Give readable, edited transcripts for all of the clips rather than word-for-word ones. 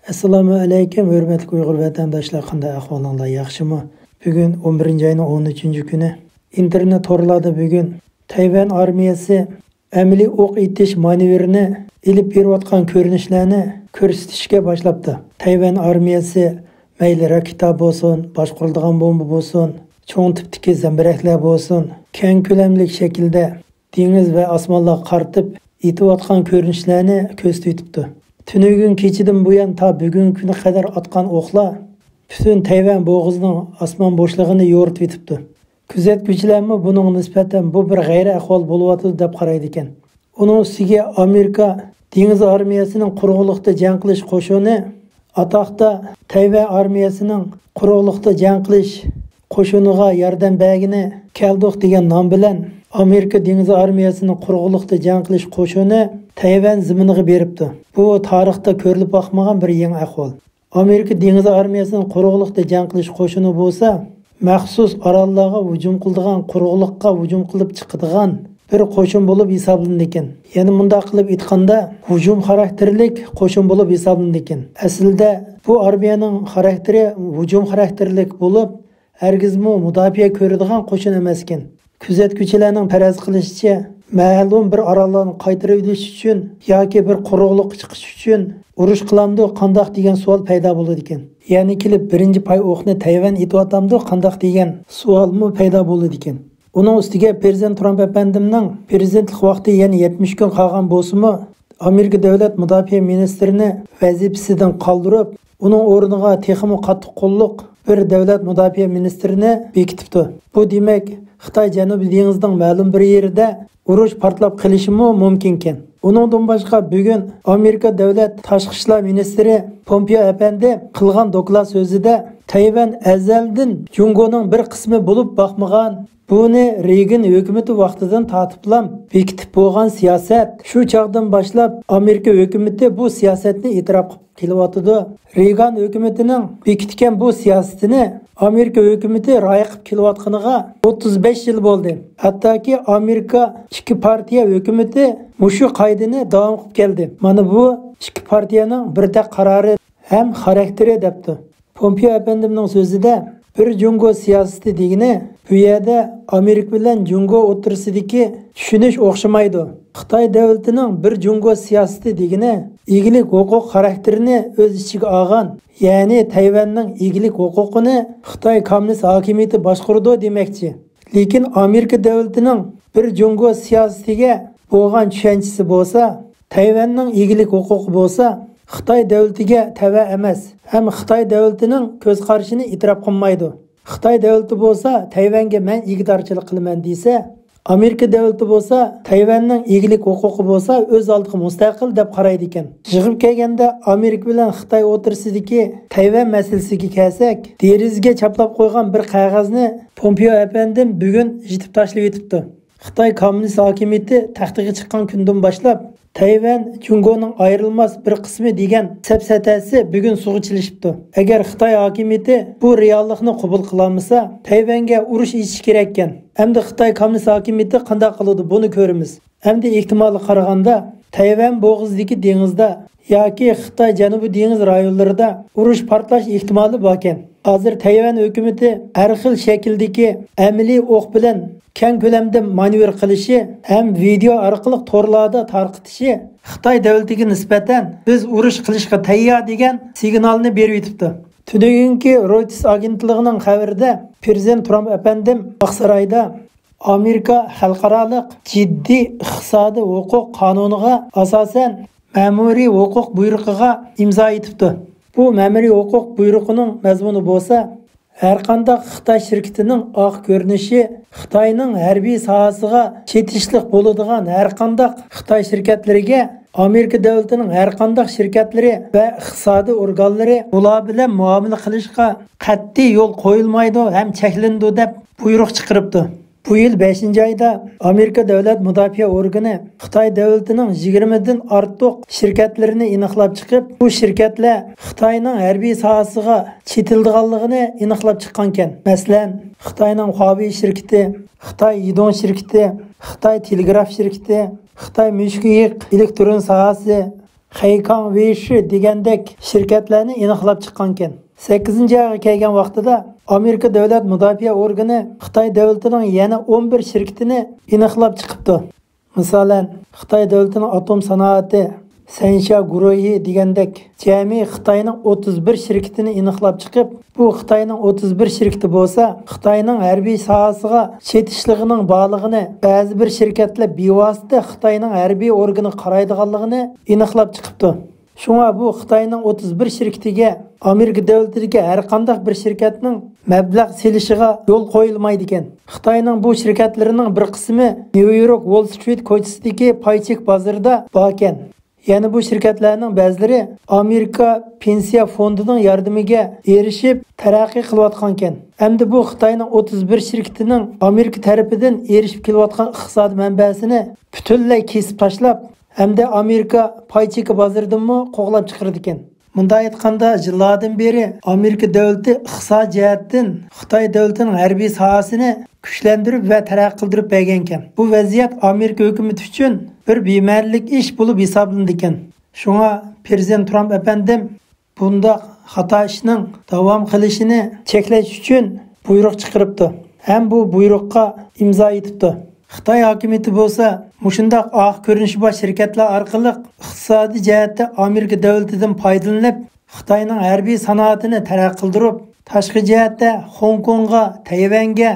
Assalomu alaykum, hurmatli Uyg'ur vatandoshlar, qanday ahvolingiz, yaxshimi? Bugun 11-oyning 13-kuni internet torlarda bugun Tayvan armiyasi amaliy o'q etish manevrini ilib berayotgan ko'rinishlarni ko'rsatishga boshlabdi. Tayvan armiyasi mayli raketa bo'lsin, boshqariladigan bomba bo'lsin, cho'ng tipdagi zambaraklar bo'lsin, keng ko'lamli shaklda dengiz va osmonlarga qaratib etayotgan ko'rinishlarni ko'rsatibdi. Tünügün keçidim bu yan ta bugün güne kadar atkan oklar bütün Tayvan boğazının asman boşluğunu yoğurt vitipti. Küzetgüçilenme bunun nispeten bu bir gayri ahval buluvatı dep qaraydı eken. Onun üstüge Amerika deniz armiyasının kurulukta can kılış koşunu atakta Tayvan armiyasının kurulukta can kılış koşunuğa yardım bəgini keldik degen nam bilen Amerika deniz armiyasının kurulukta can kılış koşunu Tayvan ziminiga beribdi. Bu tarixda ko'rilib boqmagan bir yangi ahvol. Amerika dengiz armiyasining quruqliqda jang qilish qo'shini bo'lsa, maxsus orollarga hujum qiladigan, quruqliqqa hujum qilib chiqadigan bir qo'shin bo'lib hisoblanadi ekan. Ya'ni bunda qilib aytganda, hujum xarakterlik qo'shin bo'lib hisoblanadi ekan. Aslida bu armiyaning xarakteri hujum xarakterlik bo'lib, hargizmi mudofaa ko'radigan qo'shin emas ekan. Kuzatuvchilarning faraz qilishicha, ma'lum bir orollarni qaytarib olish uchun yoki bir quruqliq chiqish uchun urush qilamdi, qandoq degan savol paydo bo'ladi ekan. Ya'ni kelib birinchi pay o'qni Tayvan etyapti, qandoq degan savolmi paydo bo'ladi ekan. Uning ustiga prezident Trump apandimning prezidentlik vaqti yana 70 kun qolgan bo'lsa-mu, Amerika davlat mudofaa ministrini vazifasidan qoldirib, uning o'rniga texmi qattiq qo'lliq bir davlat mudofaa ministrini bekitibdi. Bu demak Xitoy Janubiy dengizning ma'lum bir yerida urush portlab qilishi mumkin ekan. Uningdan boshqa bugun Amerika davlat tashqi ishlar ministri Pompeo apandi qilgan doklad so'zida Tayvan azaldan Jungoning bir qismi bo'lib boqmagan, buni Reagan hukumati vaqtidan tatiblam bekitib bo'lgan siyosat. Shu chaqdan boshlab Amerika hukumati bu siyosatni e'tirof qilyapti. Reagan hukumatining bekitgan bu siyosatini Amerika hukumati rioya qilib kelayotganiga 35 yil bo'ldi. Hattoki Amerika ikki partiya hukumati mushu qoidani davom qilib keldi. Mana bu ikki partiyaning birda qarori ham xarakteri debdi. Pompeo apandimning so'zida bir Jungo siyosati degani bu yerda Amerika bilan Jungo o'rtasidagi tushunish o'xshamaydi. Xitoy davlatining bir Jungo siyosati degani egilik huquq xarakterini o'z ichiga olgan, ya'ni Tayvanning egilik huquqini Xitoy kommunist hokimiyati boshqaradi demoqchi. Lekin Amerika davlatining bir Jungo siyosatiga bo'lgan tushunchasi bo'lsa, Tayvanning egilik huquqi bo'lsa, Xitoy davlatiga tava emas, ham Xitoy davlatining ko'z qarashini e'tirof qilmaydi. Xitoy davlati bo'lsa, Tayvanga men igidorchilik qilaman desa, Amerika davlati bo'lsa, Tayvanning egilik huquqi bo'lsa, o'z oldiga mustaqil deb qaraydi ekan. Yig'ib kelganda Amerika bilan Xitoy o'rtasidagi Tayvan masalasiga kelsak, derizga chaplab qo'ygan bir qog'ozni Pompeo apandim bugun yitib tashlab etibdi. Xitoy kommunist hokimiyati taxtiga chiqqan kundan boshlab Tayvan Jungoning ayrilmas bir qismi degan safsatasi bugun sug'chilishibdi. Agar Xitoy hokimiyati bu reallikni qabul qilmasa, Tayvanga urush ichish kerak ekan. Hamda Xitoy kommunist hokimiyati qanday qiladi buni ko'ramiz. Hamda ehtimoli qaraganda Tayvan bo'g'izidagi dengizda yoki Xitoy Janubiy dengiz rayonlarida urush portlash ehtimoli bor ekan. Hozir Tayvan hukumatı har xil shakldagi amaliy o'q bilan keng ko'lamda manevr qilishi ham video orqali torlarda tarqitishi Xitoy davlatiga nisbatan biz urush qilishga tayyor degan signalni berib yetibdi. Tunugungi Reuters agentligining xabarida prezident Trump apandim Oqsaroyda Amerika xalqaro jiddiy iqtisodiy huquq qonuniga asosan ma'muriy huquq buyrug'iga imzo etibdi. Bu ma'muriy huquq buyrug'ining mazmuni bo'lsa, har qanday Xitoy shirkatining oq ko'rinishi Xitoyning harbiy sohasiga chetishlik bo'ladigan har qanday Xitoy shirkatlariga Amerika davlatining har qanday shirkatlari va iqtisodiy organlari ular bilan muomala qilishga qat'iy yo'l qo'yilmaydi ham cheklandi deb buyruq chiqaribdi. Bu yil 5-oyda Amerika davlat mudofaa organi Xitoy davlatining 20 dan ortiq shirkatlarini aniqlab chiqib, bu shirkatlar Xitoyning harbiy sohasiga chetilganligini aniqlab chiqqan ekan. Masalan, Xitoyning Huawei shirkati, Xitoy Yidong shirkati, Xitoy telegraf shirkati, Xitoy mushkiyiq elektron sohasi, Xeykang Weishi degandek şirketlerini aniqlab chiqqan ekan. 8-oyga kelgan vaqtida Amerika davlat mudofaa organi Xitoy davlatining yana 11 shirkatini aniqlab chiqibdi. Masalan, Xitoy davlatining atom sanoati Sansha guruhi degandek jami Xitoyning 31 shirkatini aniqlab chiqib, bu Xitoyning 31 shirkati bo'lsa, Xitoyning harbiy sohasiga chetishligining borlig'ini ba'zi bir shirkatlar bevosita Xitoyning harbiy organi qaraydiganligini aniqlab chiqibdi. Shunga bu Xitoyning 31 shirkatiga Amerika davlatidagi har qanday bir shirkatning mablag' selishiga yo'l qo'yilmaydi ekan. Xitoyning bu shirkatlarining bir qismi New York Wall Street ko'chasidagi paychek bozorida bor ekan. Yani bu şirketlerinin ba'zilari Amerika pensiya fondining yordamiga erishib taraqqiy qilayotgan. Hamda bu Xitoyning 31 shirkatining Amerika tarafidan erishib kelayotgan iqtisodiy manbasini butunlay kesib tashlab, hamda Amerika paycheki bozoridanmi qo'g'lab chiqardi ekan. Bunda aytganda, yillardan beri Amerika davlati iqtisodiy jihatdan Xitoy davlatining harbiy sohasini kuchlantirib va taraqqiy qildirib bergan ekan. Bu vaziyat Amerika hukumati uchun bir bema'nilik ish bo'lib hisoblanadi ekan. Shunga Prezident Trump afandim bunda xato ishning davom qilishini cheklash uchun buyruq chiqaribdi. Ham bu buyruqqa imzo etibdi. Xitoy hokimiyati bo'lsa, mushundaq oq ko'rinishi bor shirkatlar orqali iqtisodiy jihatda Amerika davlatidan foydalanib, Xitoyning harbiy sanoatini taraqqiy qildirib, tashqi jihatda Hong Kongga, Tayvanga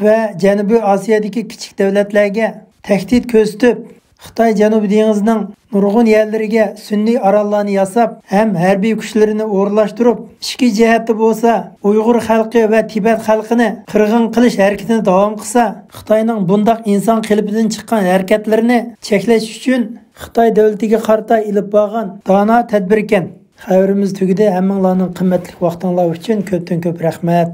va Janubiy Osiyodagi kichik davlatlarga tahdid ko'rsatib, Xitoy Janubiy dengizining nurg'un yerlariga sunniy orollarni yasab, ham harbiy kuchlarini o'rlashtirib, ichki jihatda bo'lsa, Uyg'ur xalqi va Tibet xalqini qirg'in qilish harakatini davom qilsa, Xitoyning bundaq inson qalbidan chiqqan harakatlarini cheklash uchun Xitoy davlatiga qarata ilib borgan dono tadbir ekan. Xabarimiz tugadi. Hammanglarning qimmatli vaqtinglar uchun ko'pdan ko'p rahmat.